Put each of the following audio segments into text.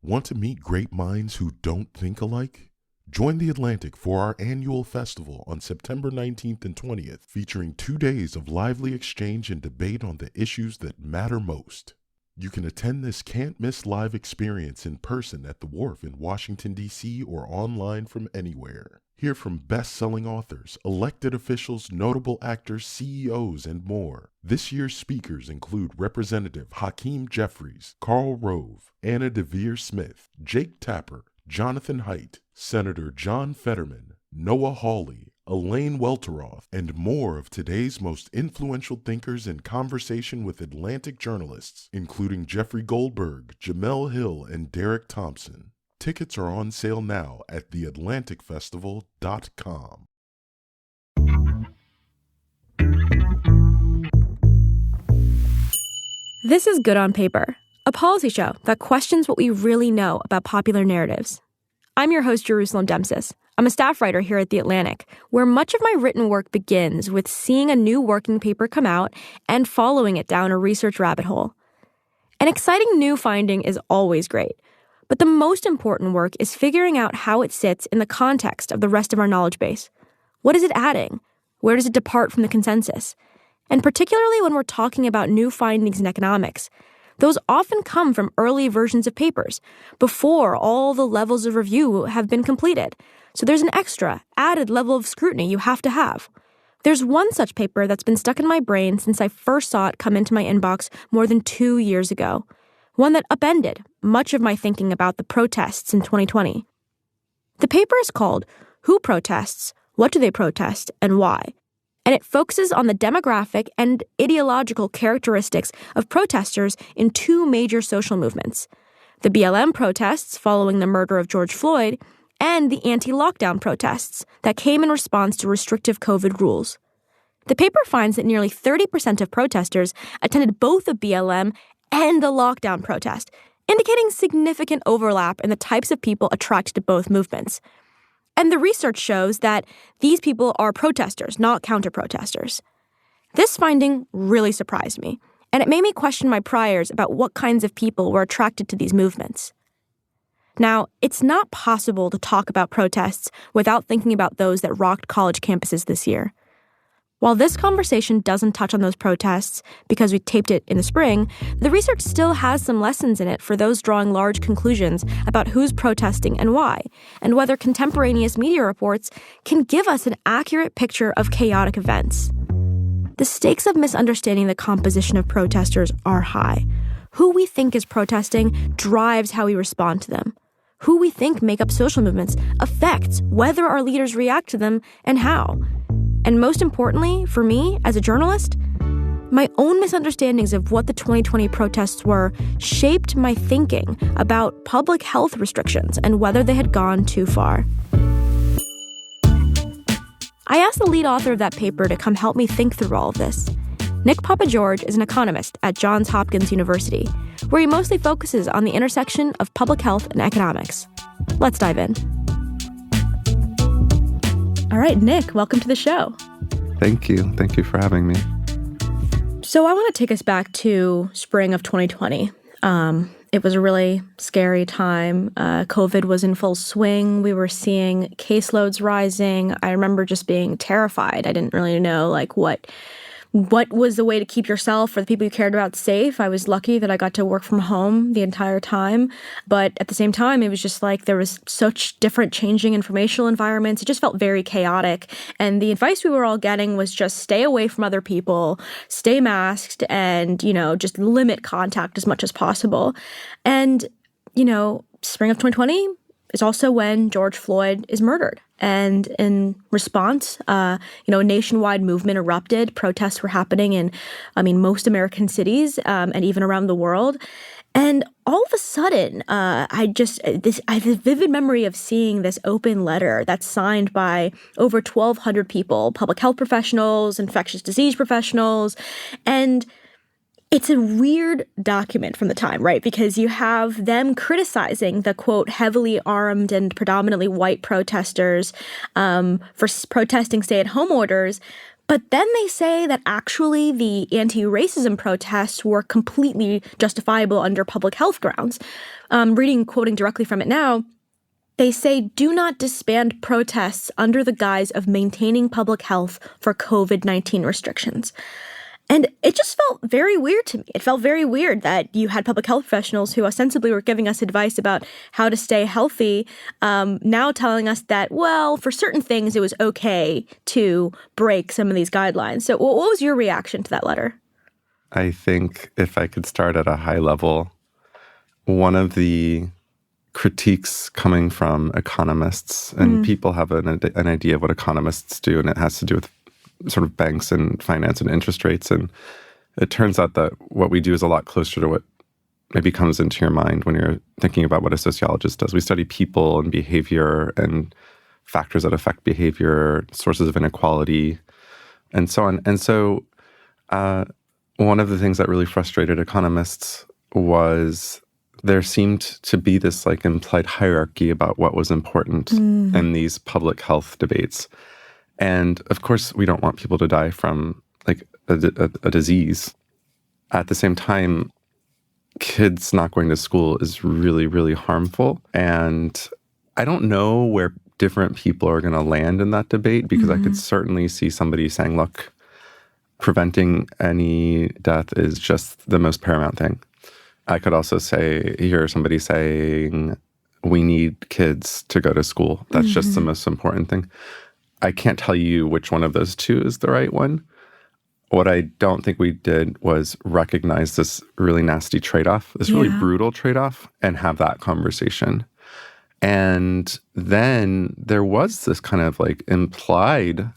Want to meet great minds who don't think alike? Join the Atlantic for our annual festival on September 19th and 20th, featuring 2 days of lively exchange and debate on the issues that matter most. You can attend this can't-miss live experience in person at the Wharf in Washington, D.C. or online from anywhere. Hear from best-selling authors, elected officials, notable actors, CEOs, and more. This year's speakers include Representative Hakeem Jeffries, Karl Rove, Anna DeVere Smith, Jake Tapper, Jonathan Haidt, Senator John Fetterman, Noah Hawley, Elaine Welteroth, and more of today's most influential thinkers in conversation with Atlantic journalists, including Jeffrey Goldberg, Jamel Hill, and Derek Thompson. Tickets are on sale now at theatlanticfestival.com. This is Good on Paper, a policy show that questions what we really know about popular narratives. I'm your host, Jerusalem Demsis. I'm a staff writer here at The Atlantic, where much of my written work begins with seeing a new working paper come out and following it down a research rabbit hole. An exciting new finding is always great, but the most important work is figuring out how it sits in the context of the rest of our knowledge base. What is it adding? Where does it depart from the consensus? And particularly when we're talking about new findings in economics, those often come from early versions of papers, before all the levels of review have been completed. So there's an extra, added level of scrutiny you have to have. There's one such paper that's been stuck in my brain since I first saw it come into my inbox more than 2 years ago. One that upended much of my thinking about the protests in 2020. The paper is called Who Protests, What Do They Protest, and Why? And it focuses on the demographic and ideological characteristics of protesters in 2 major social movements: the BLM protests following the murder of George Floyd, and the anti-lockdown protests that came in response to restrictive COVID rules. The paper finds that nearly 30% of protesters attended both the BLM and the lockdown protest, indicating significant overlap in the types of people attracted to both movements. And the research shows that these people are protesters, not counter-protesters. This finding really surprised me, and it made me question my priors about what kinds of people were attracted to these movements. Now, it's not possible to talk about protests without thinking about those that rocked college campuses this year. While this conversation doesn't touch on those protests because we taped it in the spring, the research still has some lessons in it for those drawing large conclusions about who's protesting and why, and whether contemporaneous media reports can give us an accurate picture of chaotic events. The stakes of misunderstanding the composition of protesters are high. Who we think is protesting drives how we respond to them. Who we think make up social movements affects whether our leaders react to them and how. And most importantly, for me, as a journalist, my own misunderstandings of what the 2020 protests were shaped my thinking about public health restrictions and whether they had gone too far. I asked the lead author of that paper to come help me think through all of this. Nick Papageorge is an economist at Johns Hopkins University, where he mostly focuses on the intersection of public health and economics. Let's dive in. All right, Nick, welcome to the show. Thank you. Thank you for having me. So I want to take us back to spring of 2020. It was a really scary time. COVID was in full swing. We were seeing caseloads rising. I remember just being terrified. I didn't really know what was the way to keep yourself or the people you cared about safe. I was lucky that I got to work from home the entire time. But at the same time, it was just like there was such different changing informational environments. It just felt very chaotic. And the advice we were all getting was just stay away from other people, stay masked, and, just limit contact as much as possible. And, spring of 2020 is also when George Floyd is murdered. And in response, a nationwide movement erupted. Protests were happening in, most American cities and even around the world. And all of a sudden, I have a vivid memory of seeing this open letter that's signed by over 1,200 people, public health professionals, infectious disease professionals, and it's a weird document from the time, right? Because you have them criticizing the, quote, heavily armed and predominantly white protesters for protesting stay-at-home orders. But then they say that actually the anti-racism protests were completely justifiable under public health grounds. Quoting directly from it now, they say, do not disband protests under the guise of maintaining public health for COVID-19 restrictions. And it just felt very weird to me. It felt very weird that you had public health professionals who ostensibly were giving us advice about how to stay healthy, now telling us that, well, for certain things, it was okay to break some of these guidelines. So what was your reaction to that letter? I think if I could start at a high level, one of the critiques coming from economists, and people have an idea of what economists do, and it has to do with sort of banks and finance and interest rates. And it turns out that what we do is a lot closer to what maybe comes into your mind when you're thinking about what a sociologist does. We study people and behavior and factors that affect behavior, sources of inequality, and so on. And so one of the things that really frustrated economists was there seemed to be this like implied hierarchy about what was important in these public health debates. And of course, we don't want people to die from like a disease. At the same time, kids not going to school is really, really harmful. And I don't know where different people are going to land in that debate, because I could certainly see somebody saying, look, preventing any death is just the most paramount thing. I could also hear somebody saying, we need kids to go to school. That's just the most important thing. I can't tell you which one of those two is the right one. What I don't think we did was recognize this really nasty trade-off, this really brutal trade-off, and have that conversation. And then there was this kind of like implied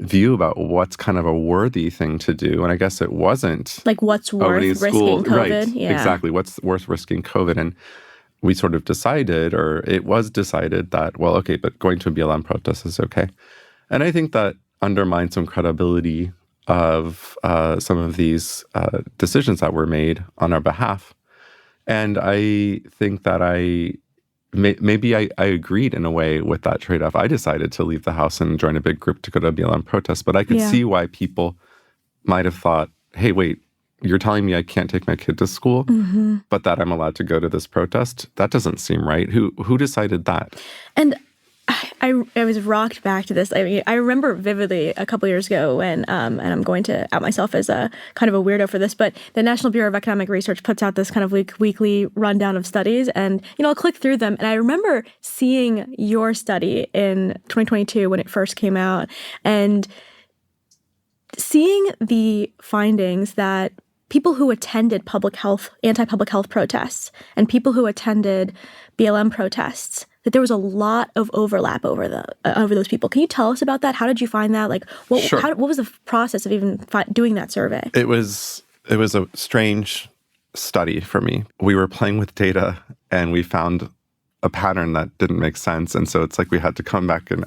view about what's kind of a worthy thing to do. And I guess it wasn't. Like what's worth risking COVID? Right, yeah. Exactly. What's worth risking COVID? And we sort of decided, or it was decided that, well, okay, but going to a BLM protest is okay. And I think that undermines some credibility of some of these decisions that were made on our behalf. And I think that maybe I agreed in a way with that trade-off. I decided to leave the house and join a big group to go to a BLM protest, but I could see why people might have thought, hey, wait, you're telling me I can't take my kid to school, but that I'm allowed to go to this protest? That doesn't seem right. Who decided that? And I was rocked back to this. I mean, I remember vividly a couple years ago when, and I'm going to out myself as a kind of a weirdo for this, but the National Bureau of Economic Research puts out this kind of weekly rundown of studies, and I'll click through them, and I remember seeing your study in 2022 when it first came out, and seeing the findings that people who attended anti-public health protests and people who attended BLM protests, that there was a lot of overlap over those people. Can you tell us about that? How did you find that? Like, what was the process of even doing that survey? It was a strange study for me. We were playing with data, and we found a pattern that didn't make sense, and so it's like we had to come back and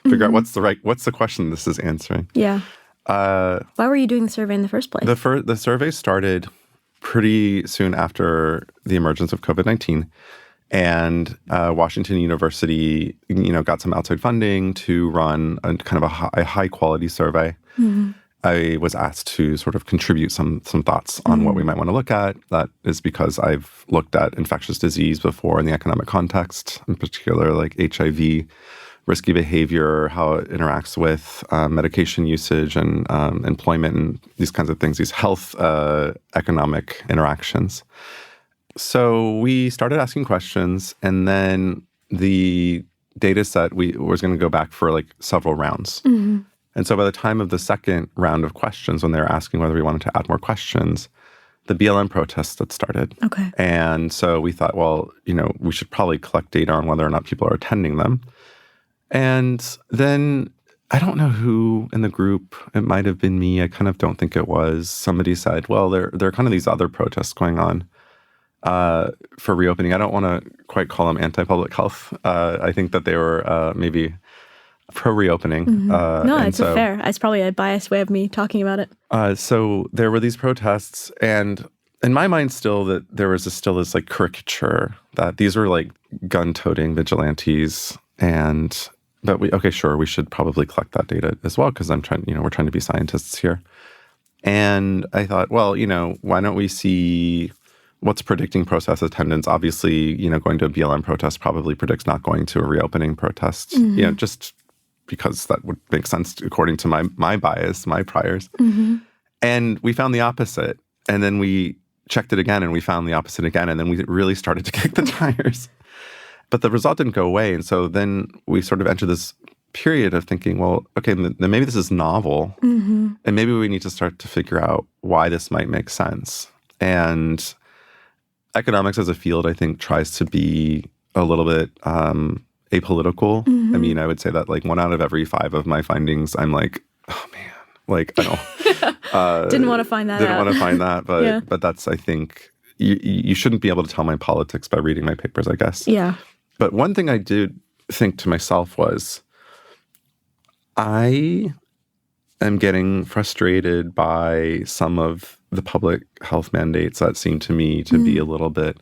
figure out what's the question this is answering. Yeah. Why were you doing the survey in the first place? The survey started pretty soon after the emergence of COVID-19. And Washington University, got some outside funding to run a kind of a high-quality survey. I was asked to sort of contribute some thoughts on what we might want to look at. That is because I've looked at infectious disease before in the economic context, in particular like HIV, risky behavior, how it interacts with medication usage and employment and these kinds of things, these health economic interactions. So we started asking questions, and then the data set was going to go back for like several rounds. And so by the time of the second round of questions, when they were asking whether we wanted to add more questions, the BLM protests had started. Okay. And so we thought, well, we should probably collect data on whether or not people are attending them. And then I don't know who in the group, it might have been me, I kind of don't think it was, somebody said, well, there are kind of these other protests going on for reopening. I don't want to quite call them anti-public health. I think that they were maybe pro-reopening. No, it's fair. It's probably a biased way of me talking about it. So there were these protests, and in my mind still that there was still this like caricature that these were like gun-toting vigilantes, and But we should probably collect that data as well because we're trying to be scientists here. And I thought, well, why don't we see what's predicting protest attendance? Obviously, going to a BLM protest probably predicts not going to a reopening protest, just because that would make sense according to my bias, my priors. Mm-hmm. And we found the opposite. And then we checked it again and we found the opposite again. And then we really started to kick the tires. But the result didn't go away. And so then we sort of entered this period of thinking, well, okay, then maybe this is novel. Mm-hmm. And maybe we need to start to figure out why this might make sense. And economics as a field, I think, tries to be a little bit apolitical. Mm-hmm. I mean, I would say that like 1 out of every 5 of my findings, I'm like, oh man, like I don't. Didn't want to find that out. Didn't want to find that, but Yeah. but that's, I think, you shouldn't be able to tell my politics by reading my papers, I guess. Yeah. But one thing I did think to myself was, I am getting frustrated by some of the public health mandates that seem to me to be a little bit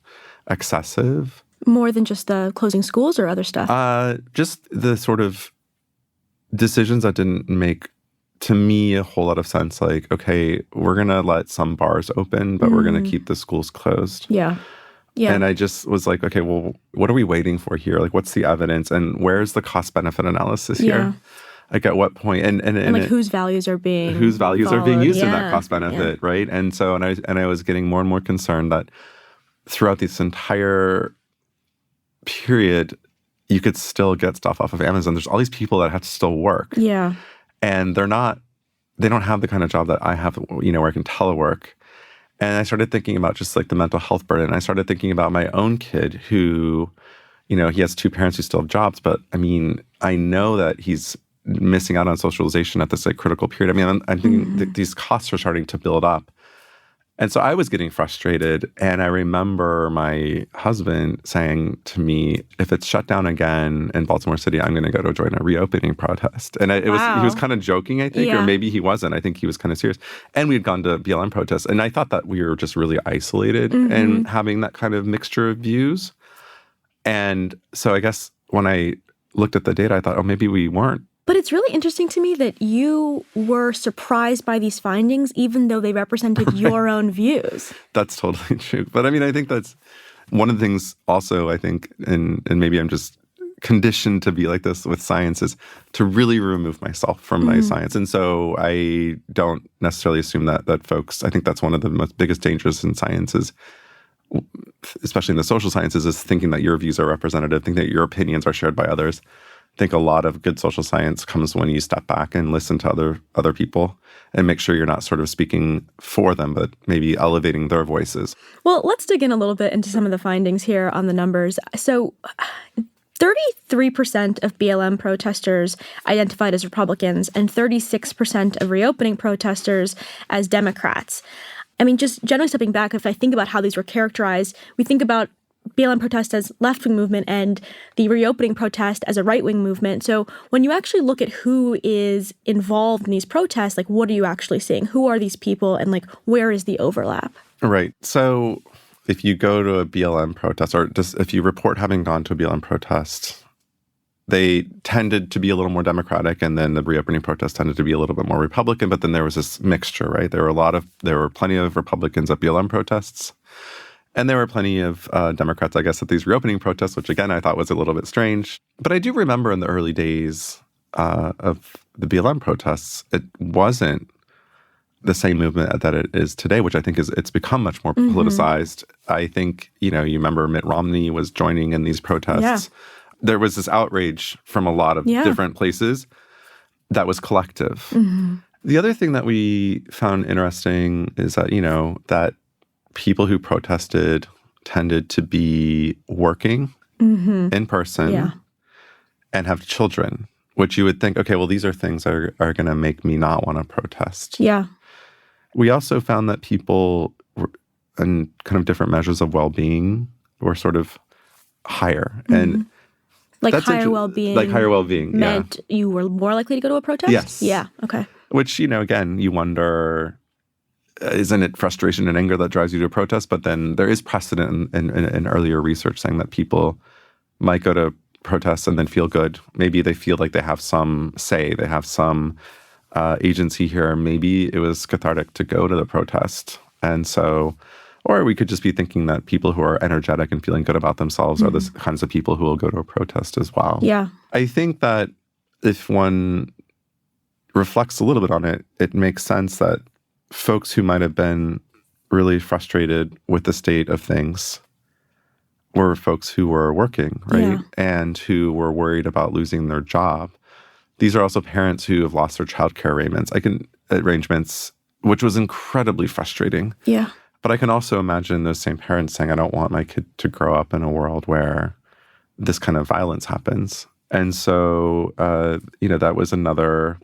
excessive. More than just closing schools or other stuff? Just the sort of decisions that didn't make, to me, a whole lot of sense. Like, okay, we're going to let some bars open, but we're going to keep the schools closed. Yeah. Yeah. And I just was like, okay, well, what are we waiting for here? Like, what's the evidence? And where's the cost-benefit analysis here? Yeah. Like, at what point? And like whose values are being whose values are being followed. used in Yeah. that cost-benefit, right? And so, and I was getting more and more concerned that throughout this entire period, you could still get stuff off of Amazon. There's all these people that have to still work. Yeah. And they don't have the kind of job that I have, where I can telework. And I started thinking about just like the mental health burden. I started thinking about my own kid who, he has 2 parents who still have jobs. But I mean, I know that he's missing out on socialization at this like critical period. I mean, I'm thinking these costs are starting to build up. And so I was getting frustrated. And I remember my husband saying to me, if it's shut down again in Baltimore City, I'm going to go to join a reopening protest. And he was kind of joking, I think, or maybe he wasn't. I think he was kind of serious. And we had gone to BLM protests. And I thought that we were just really isolated and having that kind of mixture of views. And so I guess when I looked at the data, I thought, oh, maybe we weren't. But it's really interesting to me that you were surprised by these findings, even though they represented your own views. That's totally true. But I mean, I think that's one of the things also, I think, and maybe I'm just conditioned to be like this with science, is to really remove myself from my science. And so I don't necessarily assume that folks, I think that's one of the most biggest dangers in science is, especially in the social sciences, is thinking that your views are representative, think that your opinions are shared by others. I think a lot of good social science comes when you step back and listen to other people and make sure you're not sort of speaking for them, but maybe elevating their voices. Well, let's dig in a little bit into some of the findings here on the numbers. So 33% of BLM protesters identified as Republicans and 36% of reopening protesters as Democrats. I mean, just generally stepping back, if I think about how these were characterized, we think about BLM protest as left-wing movement and the reopening protest as a right-wing movement. So when you actually look at who is involved in these protests, like what are you actually seeing? Who are these people and like where is the overlap? Right. So if you go to a BLM protest, or just if you report having gone to a BLM protest, they tended to be a little more Democratic, and then the reopening protest tended to be a little bit more Republican. But then there was this mixture, right? There were plenty of Republicans at BLM protests. And there were plenty of Democrats, I guess, at these reopening protests, which, again, I thought was a little bit strange. But I do remember in the early days of the BLM protests, it wasn't the same movement that it is today, which I think it's become much more politicized. I think, you remember Mitt Romney was joining in these protests. Yeah. There was this outrage from a lot of different places that was collective. The other thing that we found interesting is that, that people who protested tended to be working in person and have children, which you would think, okay, well, these are things that are going to make me not want to protest. Yeah. We also found that people and kind of different measures of well-being were sort of higher. And like higher well-being. Like higher well-being, meant you were more likely to go to a protest? Yes. Yeah, okay. Which, again, you wonder, isn't it frustration and anger that drives you to protest? But then there is precedent in earlier research saying that people might go to protests and then feel good. Maybe they feel like they have some say, they have some agency here. Maybe it was cathartic to go to the protest. And so, or we could just be thinking that people who are energetic and feeling good about themselves are the kinds of people who will go to a protest as well. Yeah. I think that if one reflects a little bit on it, it makes sense that folks who might have been really frustrated with the state of things were folks who were working, right? Yeah. And who were worried about losing their job. These are also parents who have lost their childcare arrangements, which was incredibly frustrating. Yeah. But I can also imagine those same parents saying, I don't want my kid to grow up in a world where this kind of violence happens. And so, that was another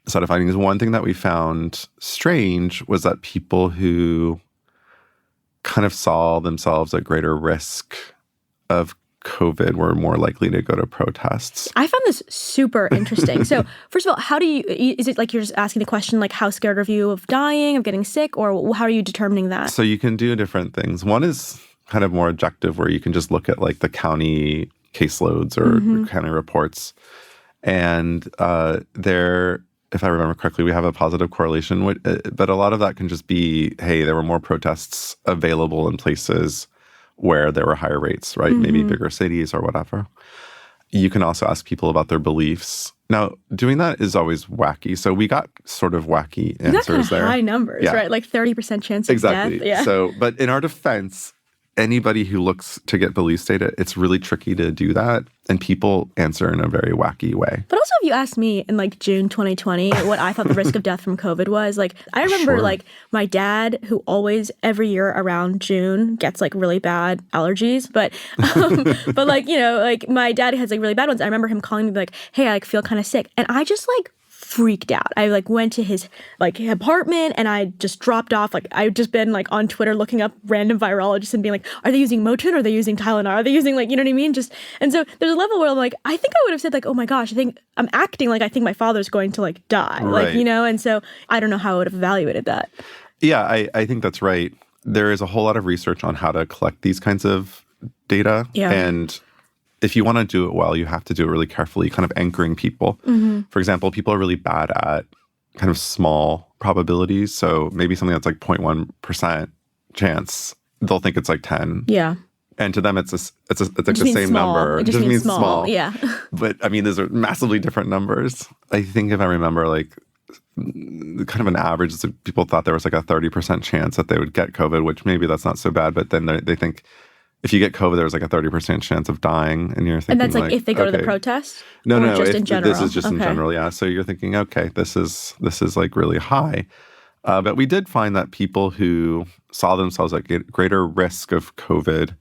set of findings. One thing that we found strange was that people who kind of saw themselves at greater risk of COVID were more likely to go to protests. I found this super interesting. So first of all, is it like you're just asking the question, like, how scared are you of dying, of getting sick, or how are you determining that? So you can do different things. One is kind of more objective, where you can just look at like the county caseloads or county reports. And there, if I remember correctly, we have a positive correlation, but a lot of that can just be, hey, there were more protests available in places where there were higher rates, right? Maybe bigger cities or whatever. You can also ask people about their beliefs. Now, doing that is always wacky. So we got sort of wacky answers there. High numbers, right? Like 30% chance of death. Yeah. So, but in our defense, anybody who looks to get beliefs data, it's really tricky to do that. And people answer in a very wacky way. But also, if you asked me in like June 2020 what I thought the risk of death from COVID was, like, I remember like my dad, who always every year around June gets like really bad allergies. But like, like my dad has like really bad ones. I remember him calling me like, hey, I like feel kind of sick. And I just like freaked out. I like went to his like apartment and I just dropped off. Like I've just been like on Twitter looking up random virologists and being like, are they using Motrin? Are they using Tylenol? Are they using like, you know what I mean? And so there's a level where I'm like, I think I would have said like, oh my gosh, I think I'm acting like I think my father's going to like die. Right. Like, and so I don't know how I would have evaluated that. Yeah, I think that's right. There is a whole lot of research on how to collect these kinds of data. Yeah. And if you want to do it well, you have to do it really carefully, kind of anchoring people. For example, people are really bad at kind of small probabilities. So maybe something that's like 0.1% chance, they'll think it's like 10. Yeah. And to them, it's like the same small. number. It just means small. Yeah. But I mean, those are massively different numbers. I think if I remember, like kind of an average, people thought there was like a 30% chance that they would get COVID, which maybe that's not so bad. But then they think, if you get COVID, there's like a 30% chance of dying, and you're thinking, and that's like if they go to the protest? No, just in general? This is just in general, yeah. So you're thinking, okay, this is like really high. But we did find that people who saw themselves at greater risk of COVID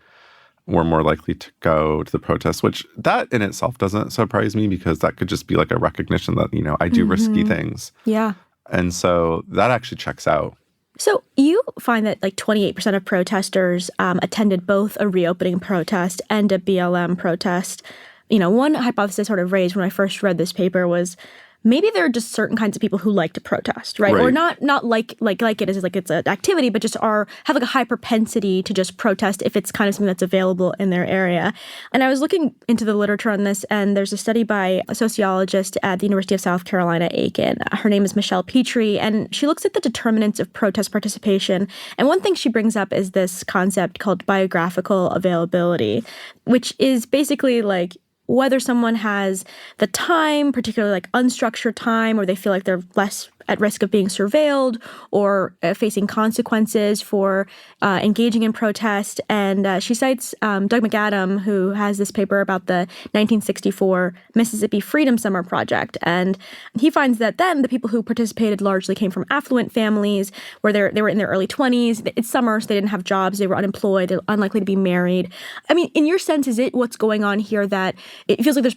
were more likely to go to the protest, which that in itself doesn't surprise me, because that could just be like a recognition that, I do risky things. Yeah. And so that actually checks out. So you find that like 28% of protesters attended both a reopening protest and a BLM protest. One hypothesis sort of raised when I first read this paper was maybe there are just certain kinds of people who like to protest, right? Or not like it as like it's an activity, but just have like a high propensity to just protest if it's kind of something that's available in their area. And I was looking into the literature on this, and there's a study by a sociologist at the University of South Carolina, Aiken. Her name is Michelle Petrie, and she looks at the determinants of protest participation. And one thing she brings up is this concept called biographical availability, which is basically like whether someone has the time, particularly like unstructured time, or they feel like they're less at risk of being surveilled or facing consequences for engaging in protest. And she cites Doug McAdam, who has this paper about the 1964 Mississippi Freedom Summer Project. And he finds that then the people who participated largely came from affluent families where they were in their early 20s. It's summer, so they didn't have jobs. They were unemployed. They're unlikely to be married. I mean, in your sense, is it what's going on here that it feels like there's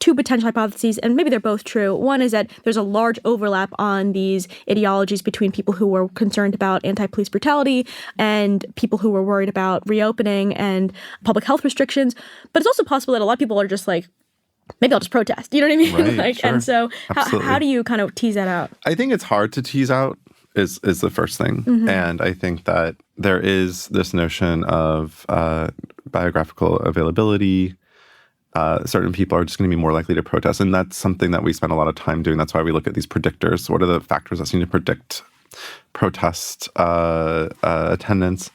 two potential hypotheses, and maybe they're both true. One is that there's a large overlap on these ideologies between people who were concerned about anti-police brutality and people who were worried about reopening and public health restrictions. But it's also possible that a lot of people are just like, maybe I'll just protest. You know what I mean? Right, sure. And so how do you kind of tease that out? I think it's hard to tease out is the first thing. And I think that there is this notion of biographical availability. certain people are just going to be more likely to protest. And that's something that we spend a lot of time doing. That's why we look at these predictors. What are the factors that seem to predict protest attendance?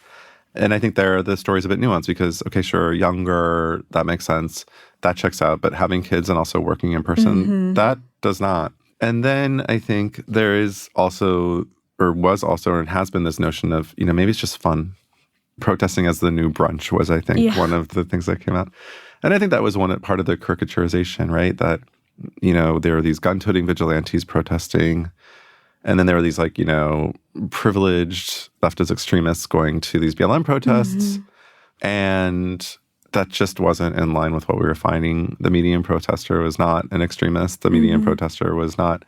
And I think the story's a bit nuanced because, okay, sure, younger, that makes sense. That checks out. But having kids and also working in person, that does not. And then I think there is also, or was also, and has been this notion of, maybe it's just fun. Protesting as the new brunch was, I think, one of the things that came out. And I think that was part of the caricaturization, right? That, there are these gun-toting vigilantes protesting. And then there were these privileged leftist extremists going to these BLM protests. And that just wasn't in line with what we were finding. The median protester was not an extremist. The median protester was not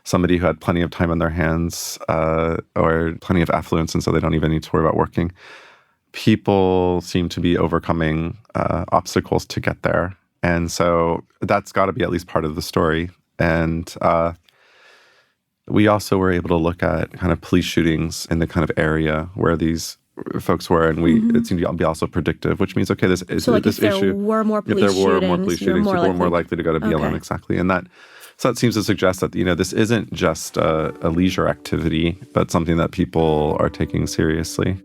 somebody who had plenty of time on their hands or plenty of affluence, and so they don't even need to worry about working. People seem to be overcoming obstacles to get there. And so that's got to be at least part of the story. And we also were able to look at kind of police shootings in the kind of area where these folks were, and it seemed to be also predictive, which means, okay, this issue. If there were more police shootings, people were more likely to go to BLM, exactly. And that seems to suggest that, this isn't just a leisure activity, but something that people are taking seriously.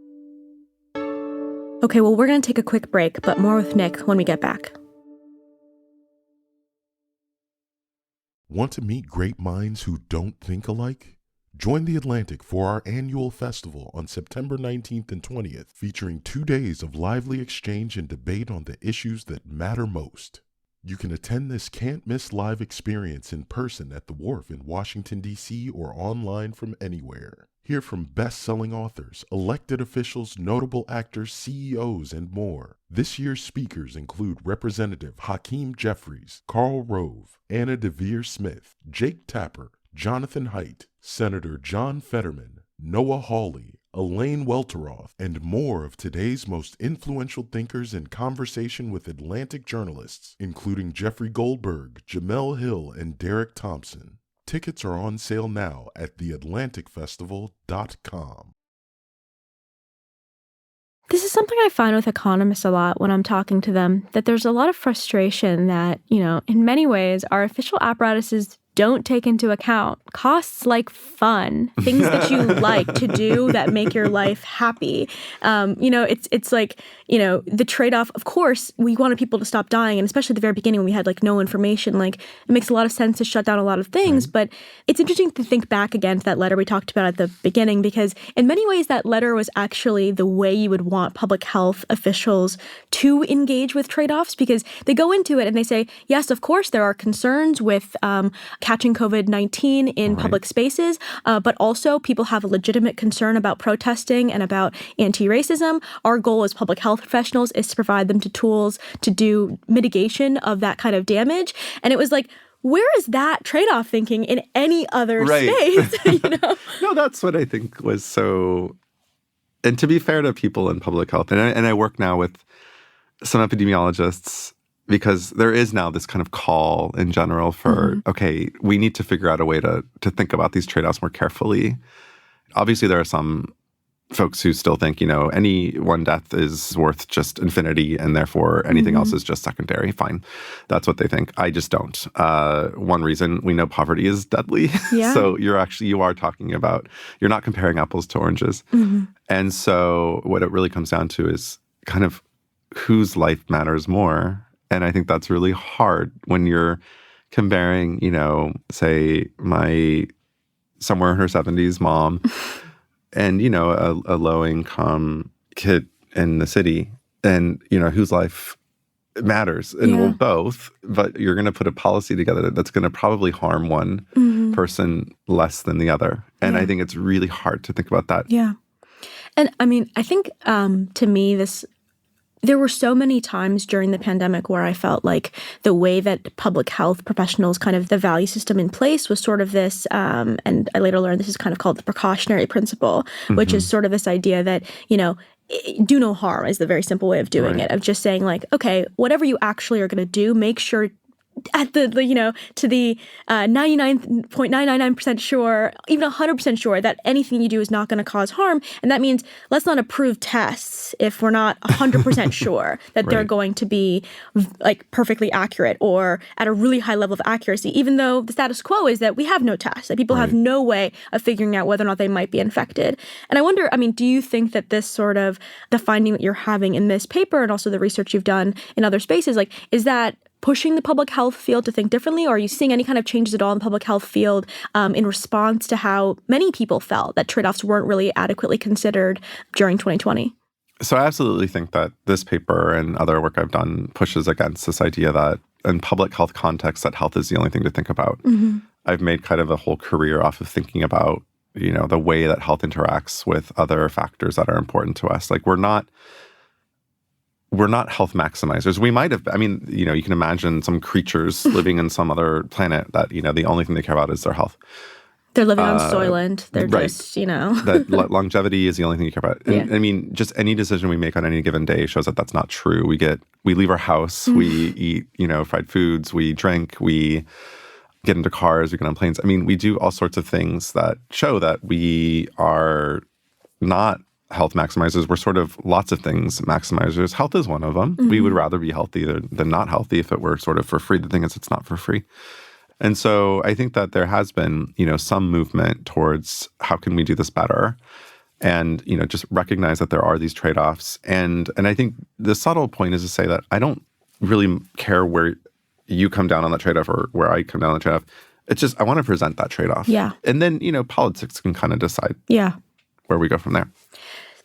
Okay, well, we're going to take a quick break, but more with Nick when we get back. Want to meet great minds who don't think alike? Join the Atlantic for our annual festival on September 19th and 20th, featuring 2 days of lively exchange and debate on the issues that matter most. You can attend this can't-miss live experience in person at the Wharf in Washington, D.C., or online from anywhere. Hear from best-selling authors, elected officials, notable actors, CEOs, and more. This year's speakers include Representative Hakeem Jeffries, Karl Rove, Anna DeVere Smith, Jake Tapper, Jonathan Haidt, Senator John Fetterman, Noah Hawley, Elaine Welteroth, and more of today's most influential thinkers in conversation with Atlantic journalists, including Jeffrey Goldberg, Jamel Hill, and Derek Thompson. Tickets are on sale now at theatlanticfestival.com. This is something I find with economists a lot when I'm talking to them, that there's a lot of frustration that, in many ways, our official apparatuses don't take into account costs like fun, things that you like to do that make your life happy. It's like, the trade-off, of course, we wanted people to stop dying. And especially at the very beginning when we had no information, it makes a lot of sense to shut down a lot of things. But it's interesting to think back again to that letter we talked about at the beginning, because in many ways that letter was actually the way you would want public health officials to engage with trade-offs, because they go into it and they say, yes, of course, there are concerns with catching COVID-19 in public spaces, but also people have a legitimate concern about protesting and about anti-racism. Our goal as public health professionals is to provide them to tools to do mitigation of that kind of damage. And it was like, where is that trade-off thinking in any other space? No, that's what I think was so... And to be fair to people in public health, and I work now with some epidemiologists, because there is now this kind of call in general for, okay, we need to figure out a way to think about these trade-offs more carefully. Obviously, there are some folks who still think, any one death is worth just infinity and therefore anything else is just secondary. Fine. That's what they think. I just don't. One reason, we know poverty is deadly. Yeah. So you are talking about, you're not comparing apples to oranges. And so what it really comes down to is kind of whose life matters more. And I think that's really hard when you're comparing, say, my somewhere in her 70s mom and, a low-income kid in the city and, whose life matters. And we'll both, but you're going to put a policy together that's going to probably harm one person less than the other. And I think it's really hard to think about that. Yeah. And I mean, I think to me, there were so many times during the pandemic where I felt like the way that public health professionals, kind of the value system in place was sort of this, and I later learned this is kind of called the precautionary principle, which is sort of this idea that, do no harm is the very simple way of doing it, of just saying okay, whatever you actually are going to do, make sure at to the 99.999% sure, even 100% sure that anything you do is not going to cause harm. And that means let's not approve tests if we're not 100% sure that they're going to be like perfectly accurate or at a really high level of accuracy, even though the status quo is that we have no tests, that people have no way of figuring out whether or not they might be infected. And I wonder, do you think that this sort of the finding that you're having in this paper and also the research you've done in other spaces, like, is that pushing the public health field to think differently? Or are you seeing any kind of changes at all in the public health field in response to how many people felt that trade-offs weren't really adequately considered during 2020? So I absolutely think that this paper and other work I've done pushes against this idea that in public health context, that health is the only thing to think about. I've made kind of a whole career off of thinking about, the way that health interacts with other factors that are important to us. Like we're not health maximizers. We might have, you can imagine some creatures living in some other planet that, the only thing they care about is their health. They're living on Soylent. They're just, That longevity is the only thing you care about. And, just any decision we make on any given day shows that that's not true. We leave our house, we eat, fried foods, we drink, we get into cars, we get on planes. We do all sorts of things that show that we are not health maximizers. We're sort of lots of things maximizers. Health is one of them. We would rather be healthy than not healthy if it were sort of for free. The thing is, it's not for free. And so I think that there has been, some movement towards how can we do this better and, just recognize that there are these trade-offs. And I think the subtle point is to say that I don't really care where you come down on that trade-off or where I come down on the trade-off. It's just I want to present that trade-off. Yeah. And then, politics can kind of decide where we go from there.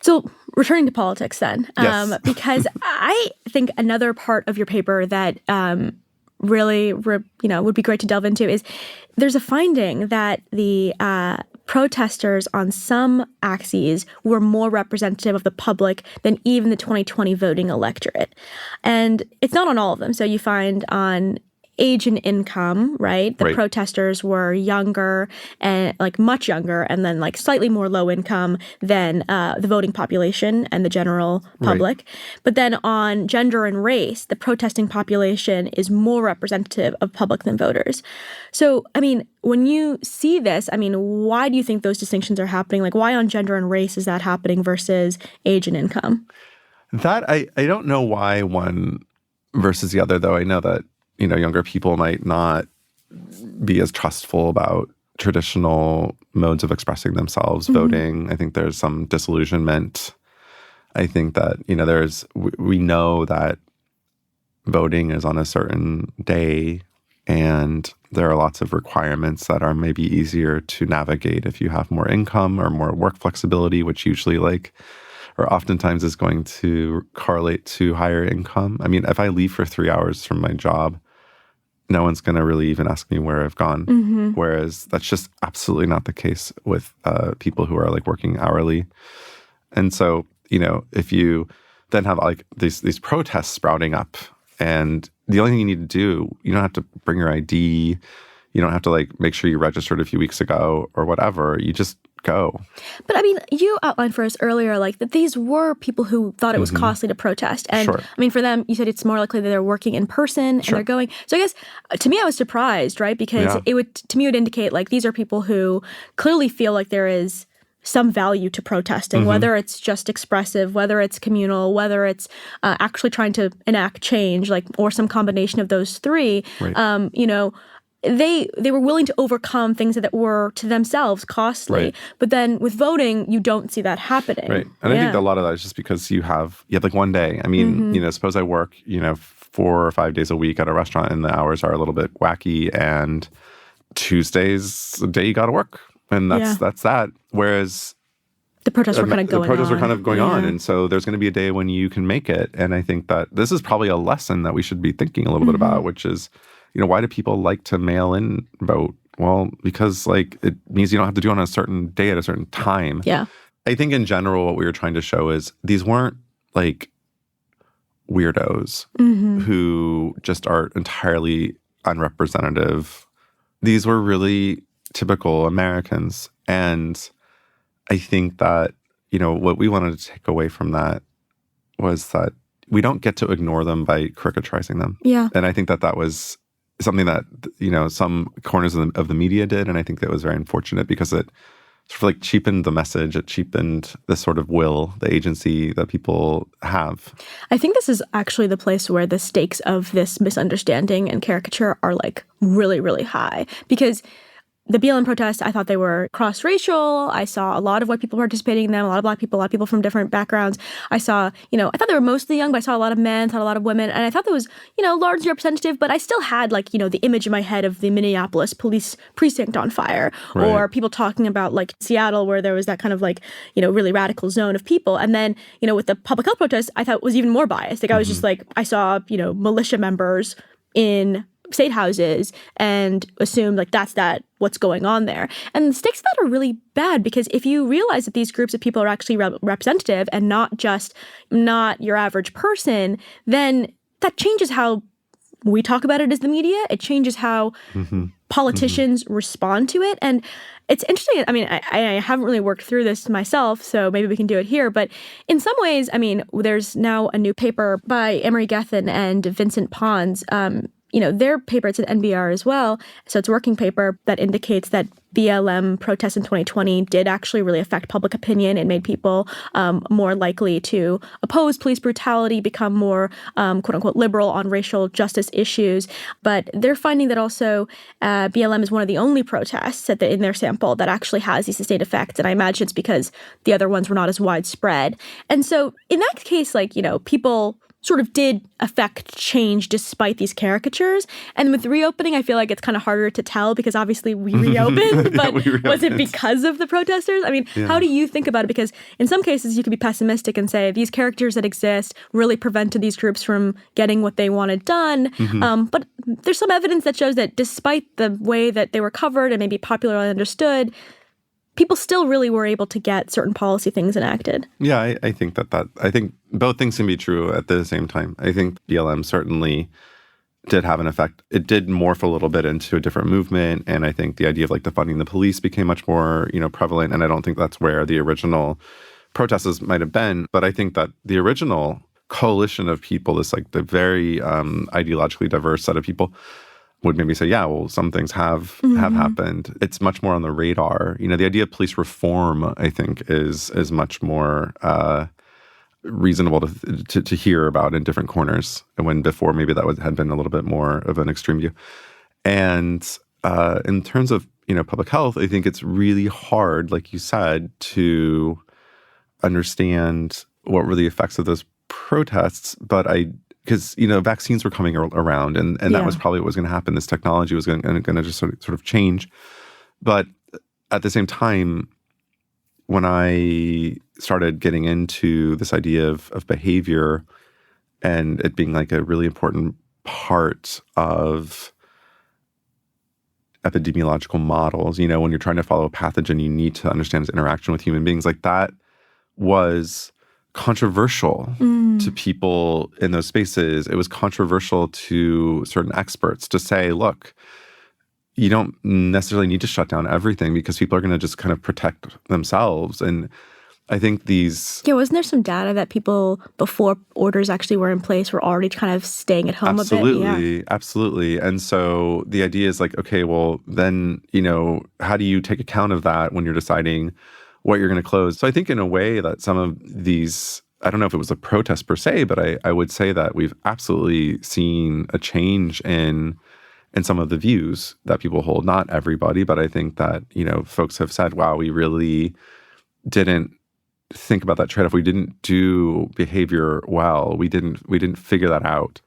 So returning to politics then, Yes. because I think another part of your paper that really, would be great to delve into is there's a finding that the protesters on some axes were more representative of the public than even the 2020 voting electorate. And it's not on all of them. So you find on age and income, right? The protesters were younger and like much younger and then like slightly more low income than the voting population and the general public. But then on gender and race, the protesting population is more representative of public than voters. So, when you see this, why do you think those distinctions are happening? Like why on gender and race is that happening versus age and income? That I don't know why one versus the other, though. I know that younger people might not be as trustful about traditional modes of expressing themselves, voting. I think there's some disillusionment. I think that, we know that voting is on a certain day and there are lots of requirements that are maybe easier to navigate if you have more income or more work flexibility, which usually or oftentimes is going to correlate to higher income. If I leave for 3 hours from my job, no one's going to really even ask me where I've gone. Whereas that's just absolutely not the case with people who are working hourly. And so, if you then have these protests sprouting up and the only thing you need to do, you don't have to bring your ID. You don't have to make sure you registered a few weeks ago or whatever. You just go. But you outlined for us earlier, that these were people who thought it was costly to protest. And for them, you said it's more likely that they're working in person and they're going. So I guess to me, I was surprised, right? Because it would indicate these are people who clearly feel like there is some value to protesting, whether it's just expressive, whether it's communal, whether it's actually trying to enact change, or some combination of those three. They were willing to overcome things that were to themselves costly. But then with voting, you don't see that happening. Right. And I think a lot of that is just because you have one day. Suppose I work, 4 or 5 days a week at a restaurant and the hours are a little bit wacky and Tuesday's the day you got to work. And that's that. Whereas the protests were kind of going on. The protests were kind of going on. And so there's going to be a day when you can make it. And I think that this is probably a lesson that we should be thinking a little bit about, which is, why do people like to mail in vote? Well, because it means you don't have to do it on a certain day at a certain time. Yeah. I think in general, what we were trying to show is these weren't weirdos who just are entirely unrepresentative. These were really typical Americans. And I think that, what we wanted to take away from that was that we don't get to ignore them by caricaturizing them. Yeah. And I think that was something that, some corners of the media did. And I think that was very unfortunate because it sort of like cheapened the message. It cheapened the sort of will, the agency that people have. I think this is actually the place where the stakes of this misunderstanding and caricature are like really, really high, because the BLM protests, I thought they were cross-racial. I saw a lot of white people participating in them, a lot of black people, a lot of people from different backgrounds. I saw, I thought they were mostly young, but I saw a lot of men, saw a lot of women. And I thought that was, largely representative, but I still had like, the image in my head of the Minneapolis police precinct on fire, right. Or people talking about like Seattle, where there was that kind of like, really radical zone of people. And then, with the public health protests, I thought was even more biased. Like I was just like, I saw, militia members in state houses and assumed like that's what's going on there. And the stakes of that are really bad, because if you realize that these groups of people are actually representative and not your average person, then that changes how we talk about it as the media. It changes how politicians respond to it. And it's interesting. I mean, I haven't really worked through this myself, so maybe we can do it here. But in some ways, I mean, there's now a new paper by Emery Gethin and Vincent Pons. Their paper, it's an NBR as well. So it's a working paper that indicates that BLM protests in 2020 did actually really affect public opinion. It made people more likely to oppose police brutality, become more, quote unquote, liberal on racial justice issues. But they're finding that also BLM is one of the only protests in their sample that actually has these sustained effects. And I imagine it's because the other ones were not as widespread. And so in that case, like, people sort of did affect change despite these caricatures. And with reopening, I feel like it's kind of harder to tell, because obviously we reopened, but was it because of the protesters? I mean, How do you think about it? Because in some cases you could be pessimistic and say these characters that exist really prevented these groups from getting what they wanted done. But there's some evidence that shows that despite the way that they were covered and maybe popularly understood, people still really were able to get certain policy things enacted. Yeah, I think I think both things can be true at the same time. I think BLM certainly did have an effect. It did morph a little bit into a different movement, and I think the idea of like defunding the police became much more, prevalent. And I don't think that's where the original protesters might have been. But I think that the original coalition of people, this like the very ideologically diverse set of people, would maybe say, yeah, well, some things have happened. It's much more on the radar. The idea of police reform, I think, is much more reasonable to hear about in different corners, when before maybe that had been a little bit more of an extreme view. And in terms of public health, I think it's really hard, like you said, to understand what were the effects of those protests. But because vaccines were coming around, and that was probably what was going to happen. This technology was going to just sort of change. But at the same time, when I started getting into this idea of behavior and it being like a really important part of epidemiological models, when you're trying to follow a pathogen, you need to understand its interaction with human beings. Like that was controversial to people in those spaces. It was controversial to certain experts to say, look, you don't necessarily need to shut down everything because people are going to just kind of protect themselves. And I think wasn't there some data that people, before orders actually were in place, were already kind of staying at home a bit? Absolutely. And so the idea is like, okay, well, then, how do you take account of that when you're deciding what you're going to close? So I think in a way that some of these, I don't know if it was a protest per se, but I would say that we've absolutely seen a change in some of the views that people hold. Not everybody, but I think that, folks have said, wow, we really didn't think about that trade-off. We didn't do behavior well. We didn't figure that out.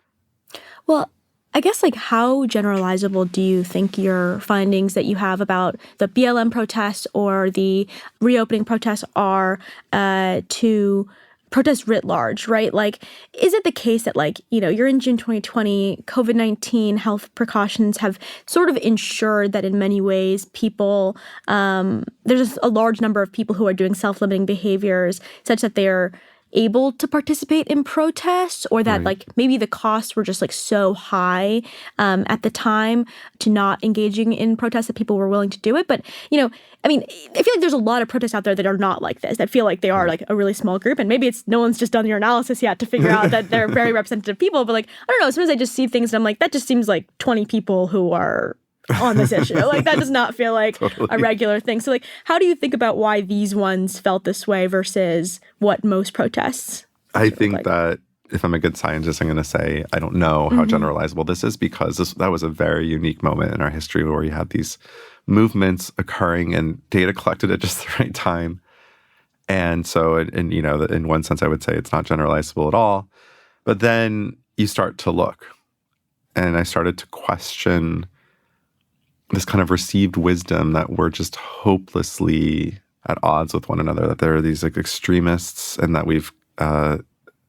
Well, I guess, like, how generalizable do you think your findings that you have about the BLM protests or the reopening protests are to protests writ large, right? Like, is it the case that, like, you're in June 2020, COVID-19 health precautions have sort of ensured that in many ways people, there's a large number of people who are doing self-limiting behaviors such that they're able to participate in protests, or that like maybe the costs were just like so high at the time to not engaging in protests that people were willing to do it. But, you know, I mean, I feel like there's a lot of protests out there that are not like this, that feel like they are like a really small group. And maybe it's no one's just done your analysis yet to figure out that they're very representative people. But like, I don't know, sometimes I just see things and I'm like, that just seems like 20 people who are on this issue. Like, that does not feel like a regular thing. So like, how do you think about why these ones felt this way versus what most protests I think that if I'm a good scientist, I'm going to say I don't know how generalizable this is, because that was a very unique moment in our history where we had these movements occurring and data collected at just the right time. And so, you know, in one sense, I would say it's not generalizable at all. But then you start to look, and I started to question this kind of received wisdom that we're just hopelessly at odds with one another, that there are these like extremists, and that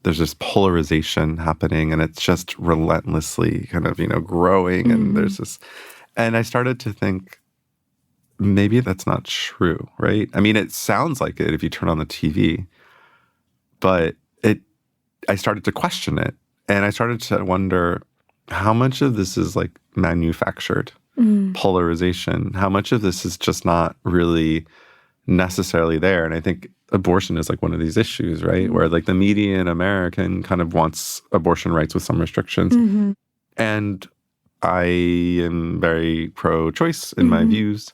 there's this polarization happening, and it's just relentlessly kind of, you know, growing. And there's this, and I started to think, maybe that's not true, right? I mean, it sounds like it if you turn on the TV, but I started to question it, and I started to wonder how much of this is like manufactured polarization, how much of this is just not really necessarily there. And I think abortion is like one of these issues, right? Where like the median American kind of wants abortion rights with some restrictions. And I am very pro-choice in my views.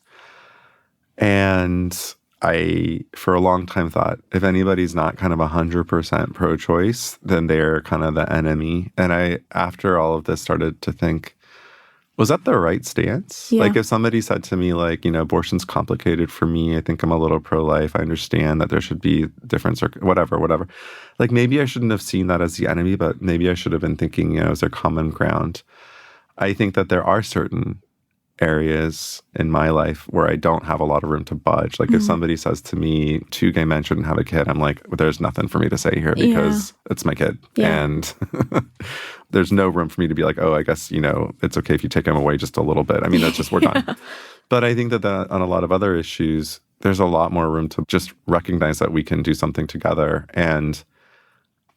And I, for a long time, thought if anybody's not kind of 100% pro-choice, then they're kind of the enemy. And I, after all of this, started to think, was that the right stance? Yeah. Like if somebody said to me, like, you know, abortion's complicated for me, I think I'm a little pro-life, I understand that there should be difference or whatever. Like maybe I shouldn't have seen that as the enemy, but maybe I should have been thinking, you know, is there common ground? I think that there are certain areas in my life where I don't have a lot of room to budge. Like if somebody says to me, 2 gay men shouldn't have a kid, I'm like, well, there's nothing for me to say here because it's my kid. Yeah. And there's no room for me to be like, oh, I guess, you know, it's okay if you take him away just a little bit. I mean, that's just, we're done. But I think that on a lot of other issues, there's a lot more room to just recognize that we can do something together. And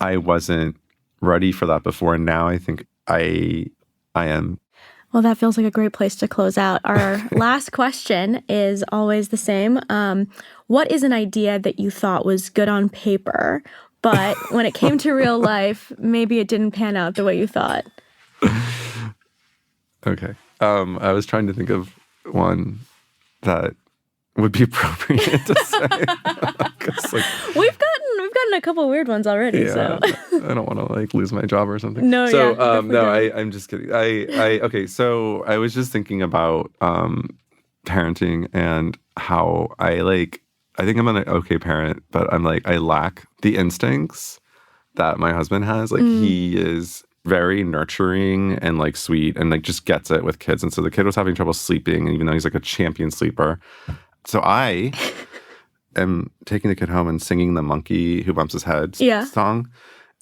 I wasn't ready for that before. And now I think I am. Well, that feels like a great place to close out. Our last question is always the same. What is an idea that you thought was good on paper, but when it came to real life, maybe it didn't pan out the way you thought? Okay. I was trying to think of one that would be appropriate to say. 'Cause, like, We've gotten a couple of weird ones already. Yeah, So I don't want to like lose my job or something. No, so, yeah, no, I'm just kidding. Okay. So I was just thinking about parenting and how I think I'm an okay parent, but I'm like, I lack the instincts that my husband has. Like he is very nurturing and like sweet and like just gets it with kids. And so the kid was having trouble sleeping, even though he's like a champion sleeper. So I am taking the kid home and singing the monkey who bumps his head song.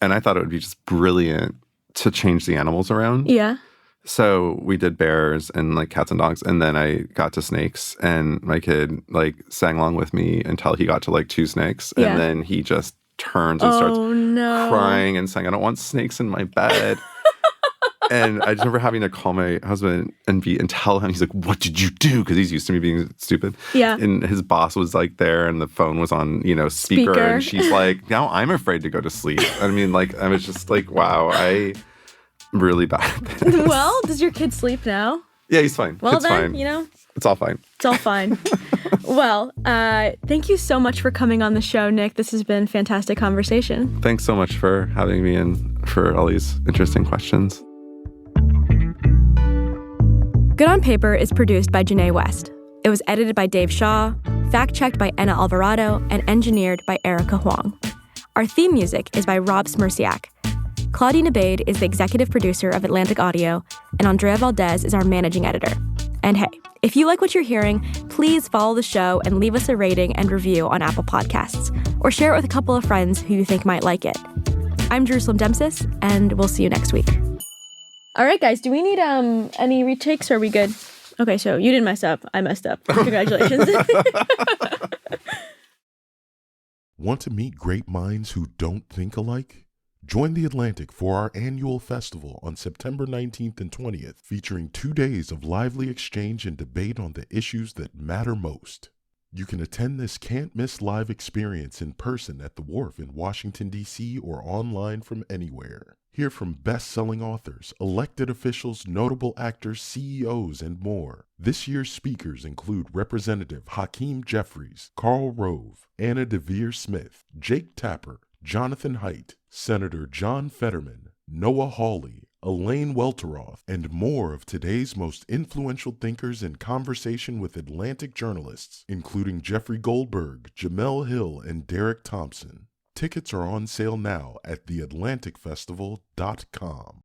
And I thought it would be just brilliant to change the animals around. yeah. So we did bears and like cats and dogs. And then I got to snakes, and my kid like sang along with me until he got to like 2 snakes. Yeah. And then he just turns and starts no. crying and saying, I don't want snakes in my bed. And I just remember having to call my husband and tell him, he's like, what did you do? Because he's used to me being stupid. Yeah. And his boss was like there, and the phone was on, you know, speaker. And she's like, now I'm afraid to go to sleep. I mean, like, I was just like, wow, I'm really bad at this. Well, does your kid sleep now? Yeah, he's fine. Well, it's then, fine. you know. It's all fine. It's all fine. Well, thank you so much for coming on the show, Nick. This has been a fantastic conversation. Thanks so much for having me and for all these interesting questions. Good on Paper is produced by Janae West. It was edited by Dave Shaw, fact-checked by Enna Alvarado, and engineered by Erica Huang. Our theme music is by Rob Smirsiak. Claudine Abade is the executive producer of Atlantic Audio, and Andrea Valdez is our managing editor. And hey, if you like what you're hearing, please follow the show and leave us a rating and review on Apple Podcasts, or share it with a couple of friends who you think might like it. I'm Jerusalem Demsis, and we'll see you next week. All right, guys, do we need any retakes, or are we good? Okay, so you didn't mess up. I messed up. Congratulations. Want to meet great minds who don't think alike? Join the Atlantic for our annual festival on September 19th and 20th, featuring 2 days of lively exchange and debate on the issues that matter most. You can attend this can't-miss live experience in person at the Wharf in Washington, D.C. or online from anywhere. Hear from best-selling authors, elected officials, notable actors, CEOs, and more. This year's speakers include Representative Hakeem Jeffries, Karl Rove, Anna DeVere Smith, Jake Tapper, Jonathan Haidt, Senator John Fetterman, Noah Hawley, Elaine Welteroth, and more of today's most influential thinkers in conversation with Atlantic journalists, including Jeffrey Goldberg, Jamel Hill, and Derek Thompson. Tickets are on sale now at theatlanticfestival.com.